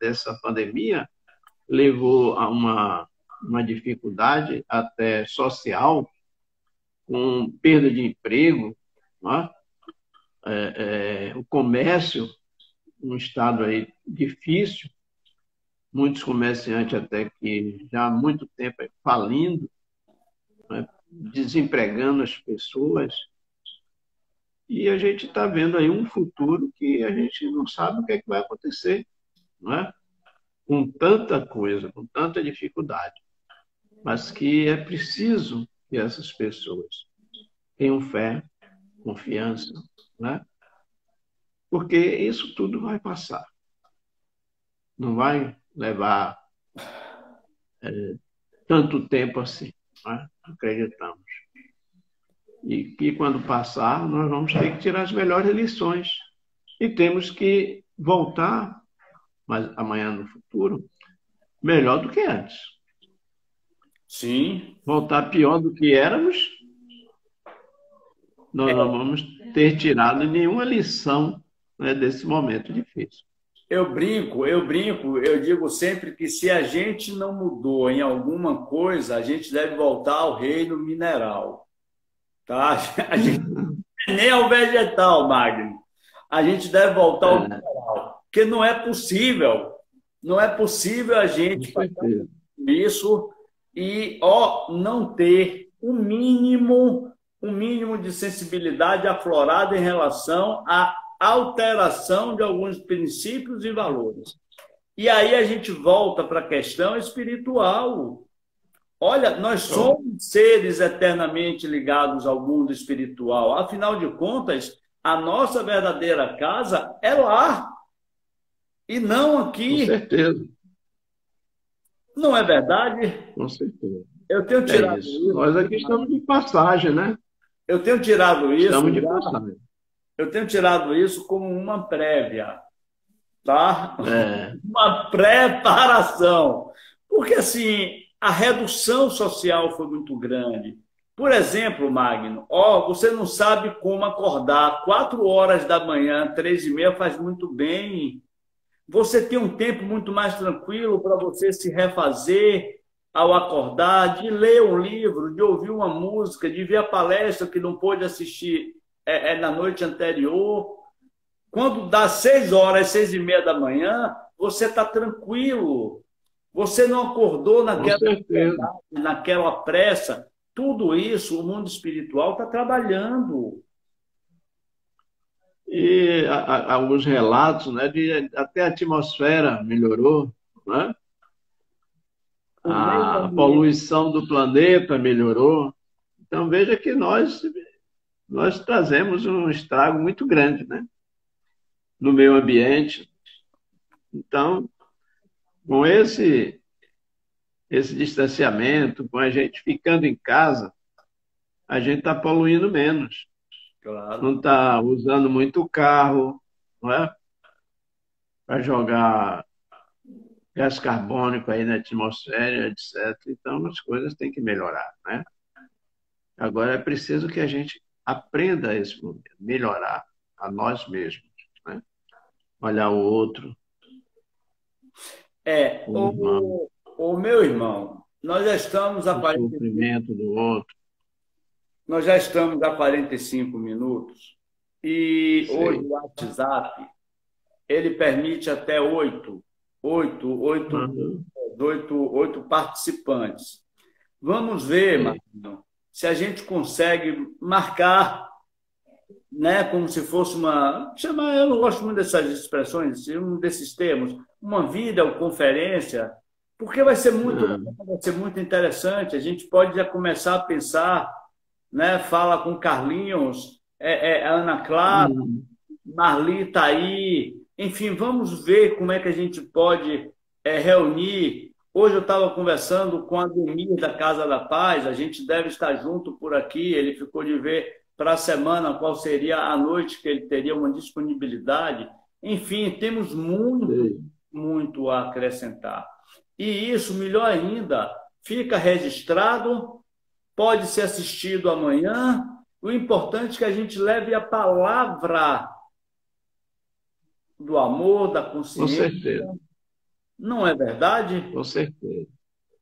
dessa pandemia levou a uma dificuldade até social, com perda de emprego, né? O comércio, um estado aí difícil, muitos comerciantes até que já há muito tempo falindo, né? Desempregando as pessoas. E a gente está vendo aí um futuro que a gente não sabe o que é que vai acontecer, não é? Com tanta coisa, com tanta dificuldade. Mas que é preciso que essas pessoas tenham fé, confiança, né? Porque isso tudo vai passar. Não vai levar tanto tempo assim, né? Acreditamos. E que quando passar, nós vamos ter que tirar as melhores lições. E temos que voltar, mas amanhã no futuro, melhor do que antes. Sim. Voltar pior do que éramos, nós não vamos ter tirado nenhuma lição, né, desse momento difícil. Eu digo sempre que se a gente não mudou em alguma coisa, a gente deve voltar ao reino mineral, tá? A gente nem ao vegetal, Magno. A gente deve voltar ao É, mineral, porque não é possível a com gente fazer certeza. isso e não ter um mínimo de sensibilidade aflorada em relação à alteração de alguns princípios e valores. E aí a gente volta para a questão espiritual. Olha, nós Então, somos seres eternamente ligados ao mundo espiritual. Afinal de contas, a nossa verdadeira casa é lá e não com aqui. certeza, Não é verdade? com certeza. Eu tenho É tirado isso. isso, Nós aqui estamos de passagem, né? eu tenho tirado isso, Estamos de passagem. eu tenho tirado isso como uma prévia, tá? É, Uma preparação. Porque assim, a redução social foi muito grande. Por exemplo, Magno, você não sabe como acordar 4 horas da manhã, 3h30 faz muito bem. Você tem um tempo muito mais tranquilo para você se refazer ao acordar, de ler um livro, de ouvir uma música, de ver a palestra que não pôde assistir na noite anterior. Quando dá 6 horas, 6h30 da manhã, você está tranquilo. Você não acordou com naquela certeza. ansiedade, naquela pressa. Tudo isso o mundo espiritual está trabalhando. E alguns relatos, né, de até a atmosfera melhorou, né? O meio A ambiente. poluição do planeta melhorou. Então, veja que nós trazemos um estrago muito grande, né, no meio ambiente. Então, com esse distanciamento, com a gente ficando em casa, a gente está poluindo menos. Não Claro. está usando muito carro, não é? Para jogar gás carbônico aí na atmosfera, etc. Então, as coisas têm que melhorar, né? Agora é preciso que a gente aprenda esse momento, melhorar a nós mesmos, né? Olhar o outro, É, o irmão, o meu irmão, o sofrimento do outro. nós já estamos a 45 minutos e hoje Sei. o WhatsApp ele permite até Uhum. oito participantes. Vamos ver, Sei. Martinho, se a gente consegue marcar, né, como se fosse chamar, eu não gosto muito dessas expressões, um desses termos, uma videoconferência, porque Uhum. vai ser muito interessante. A gente pode já começar a pensar, né, fala com Carlinhos, a Ana Clara, Uhum. Marli está aí. Enfim, vamos ver como é que a gente pode reunir. Hoje eu estava conversando com a Ademir da Casa da Paz, a gente deve estar junto por aqui. Ele ficou de ver para a semana qual seria a noite que ele teria uma disponibilidade. Enfim, temos muito, Sei. muito a acrescentar. E isso, melhor ainda, fica registrado, pode ser assistido amanhã. O importante é que a gente leve a palavra do amor, da Com consciência. certeza, Não é verdade? com certeza.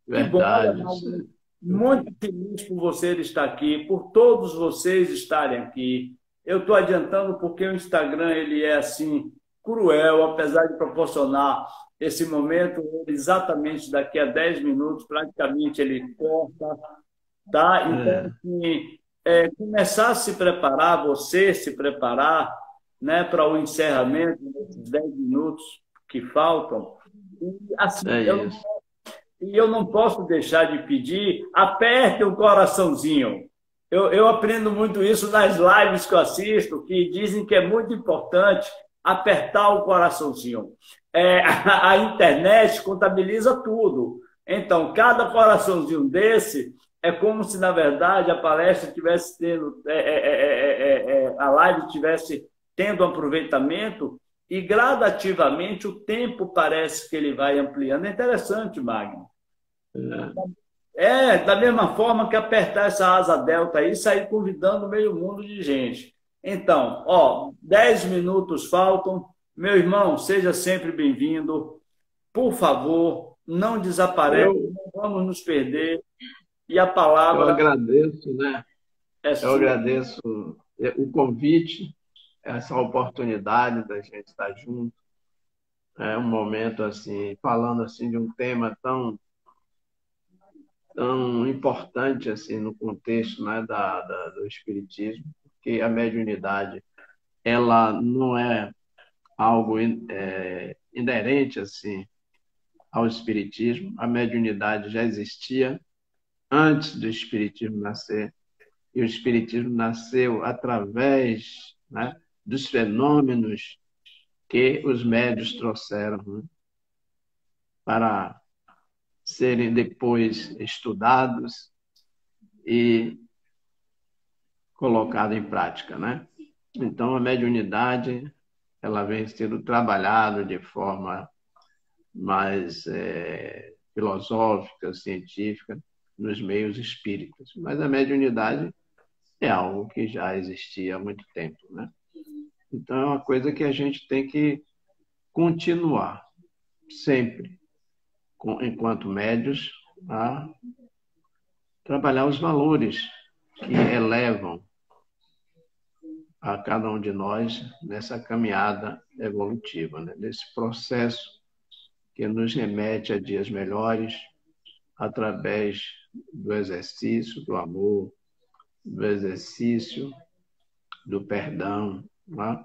Que bom, olha, Verdade. Magno, muito feliz por você estar aqui, por todos vocês estarem aqui. Eu estou adiantando porque o Instagram ele é assim cruel, apesar de proporcionar esse momento exatamente daqui a 10 minutos, praticamente ele corta, tá? Então, É, assim, começar a se preparar, você se preparar, né, para o encerramento nesses 10 minutos que faltam. E, assim, é isso. eu não posso deixar de pedir, aperte o coraçãozinho. Eu aprendo muito isso nas lives que eu assisto, que dizem que é muito importante apertar o coraçãozinho. A internet contabiliza tudo. Então, cada coraçãozinho desse é como se, na verdade, a palestra tivesse tendo, a live tivesse tendo um aproveitamento e gradativamente o tempo parece que ele vai ampliando. É interessante, Magno. É, Da mesma forma que apertar essa asa delta aí e sair convidando meio mundo de gente. Então, 10 minutos faltam. Meu irmão, seja sempre bem-vindo. Por favor, não desapareça, eu, não vamos nos perder. E a eu palavra agradeço, né? é Eu sua. agradeço o convite, essa oportunidade da gente estar junto. É um momento assim, falando assim de um tema tão importante assim no contexto, né, do espiritismo, porque a mediunidade ela não é algo inerente assim ao espiritismo. A mediunidade já existia antes do espiritismo nascer, e o espiritismo nasceu através, né, dos fenômenos que os médios trouxeram, né, para serem depois estudados e colocados em prática, né? Então, a mediunidade ela vem sendo trabalhada de forma mais filosófica, científica, nos meios espíritas. Mas a mediunidade é algo que já existia há muito tempo, né? Então, é uma coisa que a gente tem que continuar sempre, enquanto médios, a trabalhar os valores que elevam a cada um de nós nessa caminhada evolutiva, né? Nesse processo que nos remete a dias melhores através do exercício do amor, do exercício do perdão, né?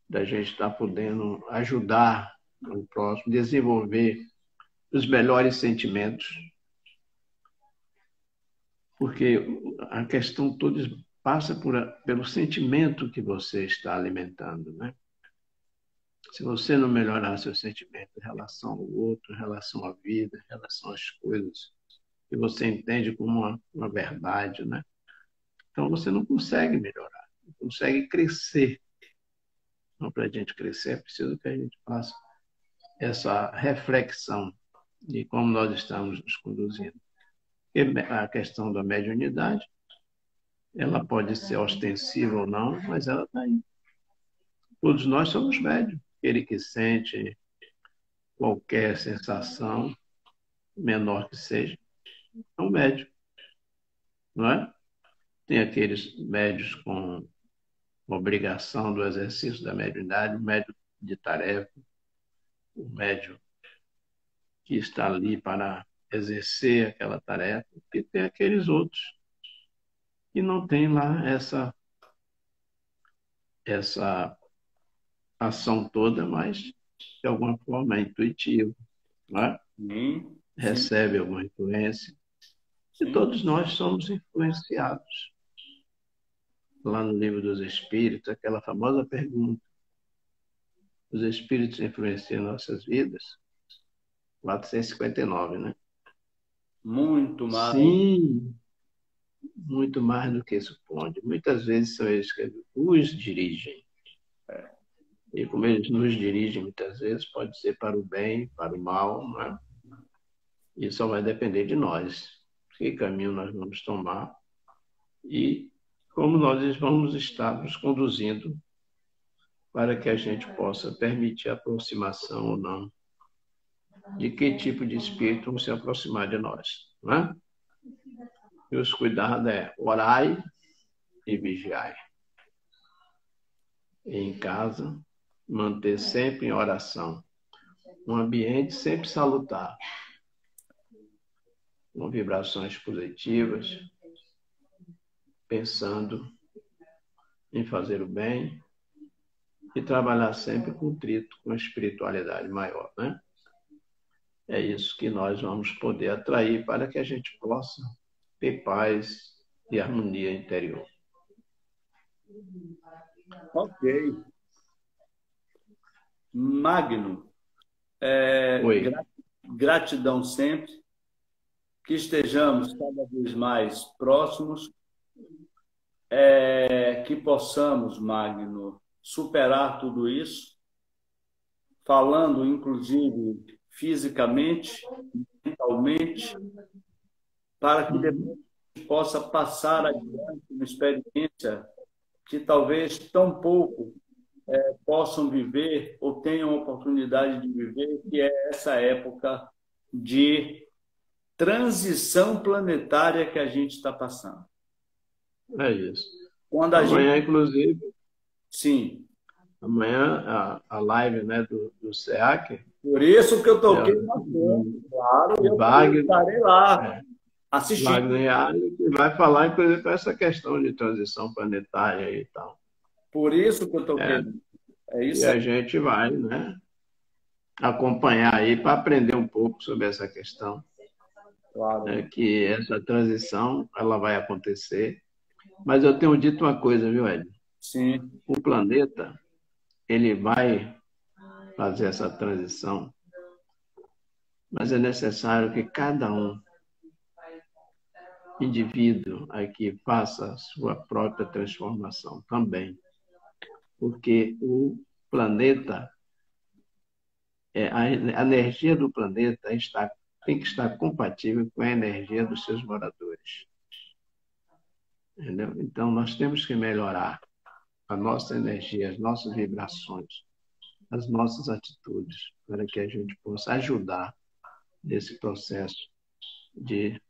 Da gente estar podendo ajudar o próximo, desenvolver os melhores sentimentos, Porque a questão toda passa pelo sentimento que você está alimentando, né? Se você não melhorar seu sentimento em relação ao outro, em relação à vida, em relação às coisas que você entende como uma verdade, né? Então você não consegue melhorar, não consegue crescer. Então, para a gente crescer, é preciso que a gente faça essa reflexão de como nós estamos nos conduzindo. E a questão da mediunidade, ela pode ser ostensiva ou não, mas ela está aí. Todos nós somos médios. Aquele que sente qualquer sensação, menor que seja, é um médium, não é? Tem aqueles médios com obrigação do exercício da mediunidade, o médium de tarefa, o médium que está ali para exercer aquela tarefa, e tem aqueles outros que não têm lá essa ação toda, mas de alguma forma é intuitivo, não é? Sim, sim, Recebe alguma influência. E sim. todos nós somos influenciados. Lá no Livro dos Espíritos, aquela famosa pergunta: os espíritos influenciam nossas vidas? 459, né? Muito mais. Sim, muito mais do que supõe. Muitas vezes são eles que os dirigem. E como eles nos dirigem, muitas vezes, pode ser para o bem, para o mal, não é? E só vai depender de nós. Que caminho nós vamos tomar e como nós vamos estar nos conduzindo para que a gente possa permitir a aproximação ou não de que tipo de espírito vão se aproximar de nós, né? E os cuidados é orai e vigiai. E em casa, manter sempre em oração, um ambiente sempre salutar, com vibrações positivas, pensando em fazer o bem e trabalhar sempre com trito, com espiritualidade maior, né? É isso que nós vamos poder atrair para que a gente possa ter paz e harmonia interior. Ok. Magno, Oi. gratidão sempre, que estejamos cada vez mais próximos, que possamos, Magno, superar tudo isso, falando inclusive fisicamente, mentalmente, para que depois a gente possa passar adiante uma experiência que talvez tão pouco possam viver ou tenham a oportunidade de viver, que é essa época de transição planetária que a gente está passando. É isso. Quando a gente. Amanhã, inclusive, Sim. amanhã a live, né, do SEAC, Por isso que eu toquei na o frente, claro, e eu Wagner, estarei lá assistindo. Wagner Reale, que vai falar, inclusive, para essa questão de transição planetária e tal. Por isso que eu toquei. É, É e isso a aí. gente vai, né, acompanhar aí para aprender um pouco sobre essa questão, Claro. né, que essa transição ela vai acontecer. Mas eu tenho dito uma coisa, viu, Ed? Sim. O planeta ele vai fazer essa transição, mas é necessário que cada um indivíduo aqui faça a sua própria transformação também, porque o planeta, a energia do planeta tem que estar compatível com a energia dos seus moradores. Entendeu? Então, nós temos que melhorar a nossa energia, as nossas vibrações, as nossas atitudes, para que a gente possa ajudar nesse processo de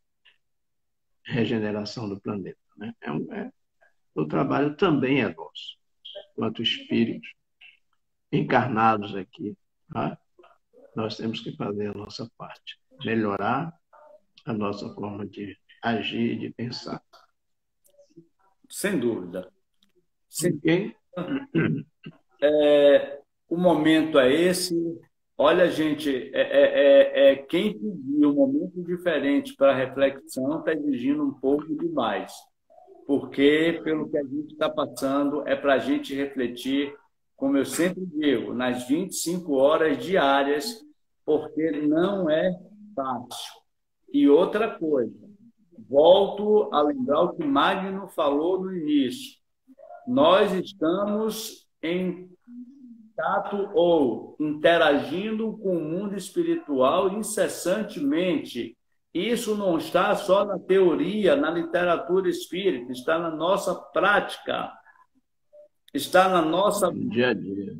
regeneração do planeta. Né? O trabalho também é nosso, quanto espíritos encarnados aqui. Tá? Nós temos que fazer a nossa parte, melhorar a nossa forma de agir e de pensar. Sem dúvida. Sem... Ok? O momento é esse. Olha, gente, quem pedir um momento diferente para reflexão está exigindo um pouco demais, porque pelo que a gente está passando é para a gente refletir, como eu sempre digo, nas 25 horas diárias, porque não é fácil. E outra coisa, volto a lembrar o que Magno falou no início. Nós estamos em contato ou interagindo com o mundo espiritual incessantemente. Isso não está só na teoria, na literatura espírita, está na nossa prática, está na nossa, Dia a dia.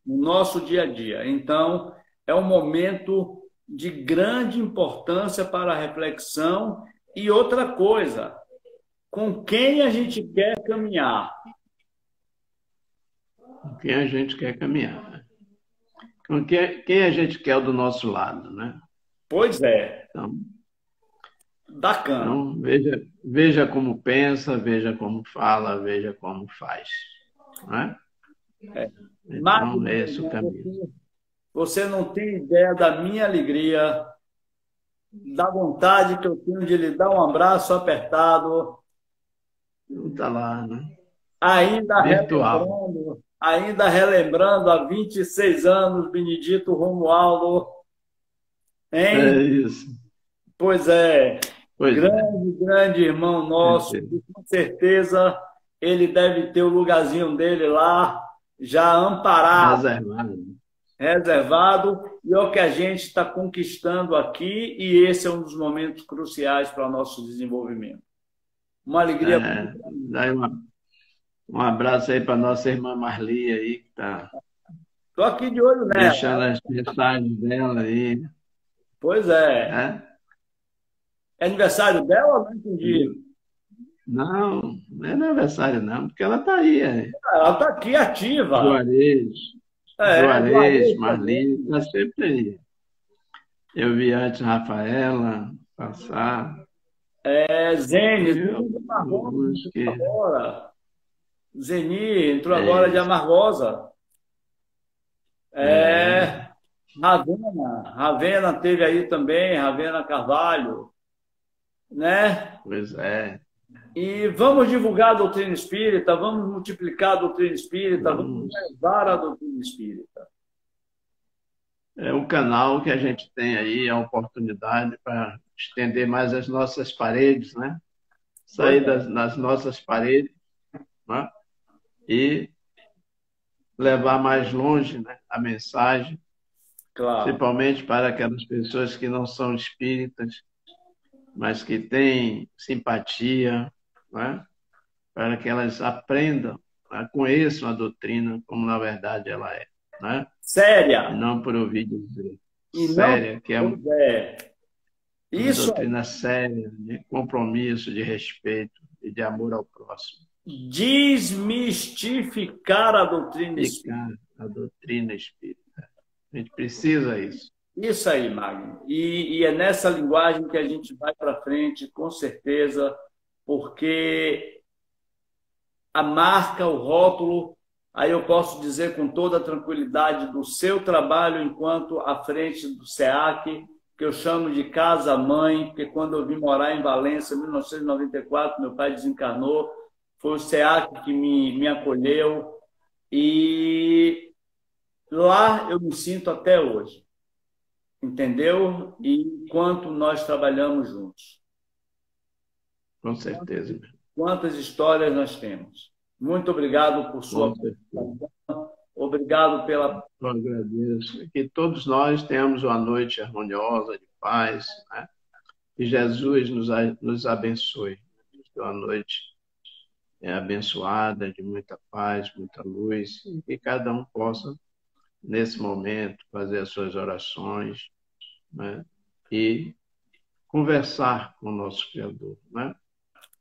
no nosso dia a dia. Então, é um momento de grande importância para a reflexão. E outra coisa, com quem a gente quer caminhar? Com quem a gente quer caminhar, né? Com quem a gente quer do nosso lado, né? Pois é, Então, bacana. então veja como pensa, veja como fala, veja como faz, né? É. Então, Magno, é meu esse o irmão, caminho. você não tem ideia da minha alegria, da vontade que eu tenho de lhe dar um abraço apertado, Então, tá lá, né? ainda Virtual. relembrando, ainda relembrando há 26 anos, Benedito Romualdo, É hein? isso. Pois é, Pois é, grande, grande irmão nosso, certeza. e com certeza ele deve ter o lugarzinho dele lá, já amparado, Reservado. reservado, e é o que a gente está conquistando aqui, e esse é um dos momentos cruciais para o nosso desenvolvimento. Uma alegria muito É, grande. daí um abraço aí para nossa irmã Marli aí, que está Estou aqui de olho nela. deixando as mensagens dela aí, Pois é. né? É aniversário dela? Não entendi. Não, não é aniversário não, porque ela está aí. Ela está aqui ativa. Juarez, Juarez, Juarez Marli, também. está sempre aí. Eu vi antes Rafaela passar, Zene, e Zene de Amargosa alguns entrou que. agora. Zeni entrou agora de É, Amargosa. é, É, Ravena teve aí também, Ravena Carvalho, né? pois é. E vamos divulgar a doutrina espírita, vamos multiplicar a doutrina espírita, vamos Vamos. levar a doutrina espírita. É o canal que a gente tem aí, a oportunidade para estender mais as nossas paredes, né? Pois Sair é, das nossas paredes, né? E levar mais longe, né, a mensagem, claro. principalmente para aquelas pessoas que não são espíritas, mas que têm simpatia, né? Para que elas aprendam, né? Conheçam a doutrina como na verdade ela é, né? E Séria. não por ouvir dizer. E não. Séria, que é Pois é. uma Isso aí. doutrina séria, de compromisso, de respeito e de amor ao próximo. Desmistificar a doutrina espírita. Explicar a doutrina espírita. A gente precisa isso. Isso aí, Magno. E é nessa linguagem que a gente vai para frente, com certeza, porque a marca, o rótulo, aí eu posso dizer com toda a tranquilidade do seu trabalho enquanto à frente do SEAC, que eu chamo de casa-mãe, porque quando eu vim morar em Valência, em 1994, meu pai desencarnou, foi o SEAC que me acolheu, e lá eu me sinto até hoje, entendeu? E quanto nós trabalhamos juntos. Com certeza. Quantas histórias nós temos. Muito obrigado por sua Com certeza. participação. Obrigado pela. Eu agradeço. Que todos nós tenhamos uma noite harmoniosa, de paz, né? Que Jesus nos abençoe. Uma noite abençoada, de muita paz, muita luz, e que cada um possa, nesse momento, fazer as suas orações, né? E conversar com o nosso Criador, né?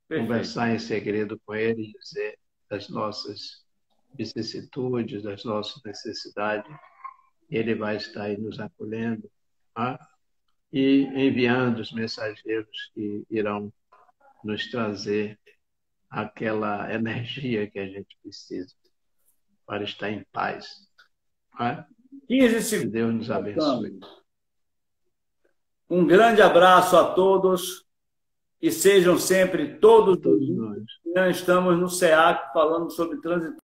Perfeito. Conversar em segredo com Ele e dizer das nossas vicissitudes, das nossas necessidades. Ele vai estar aí nos acolhendo, tá? E enviando os mensageiros que irão nos trazer aquela energia que a gente precisa para estar em paz, tá? 15 Que segundos. Deus nos abençoe. Um grande abraço a todos e sejam sempre todos Todos nós. Estamos no SEAC falando sobre trânsito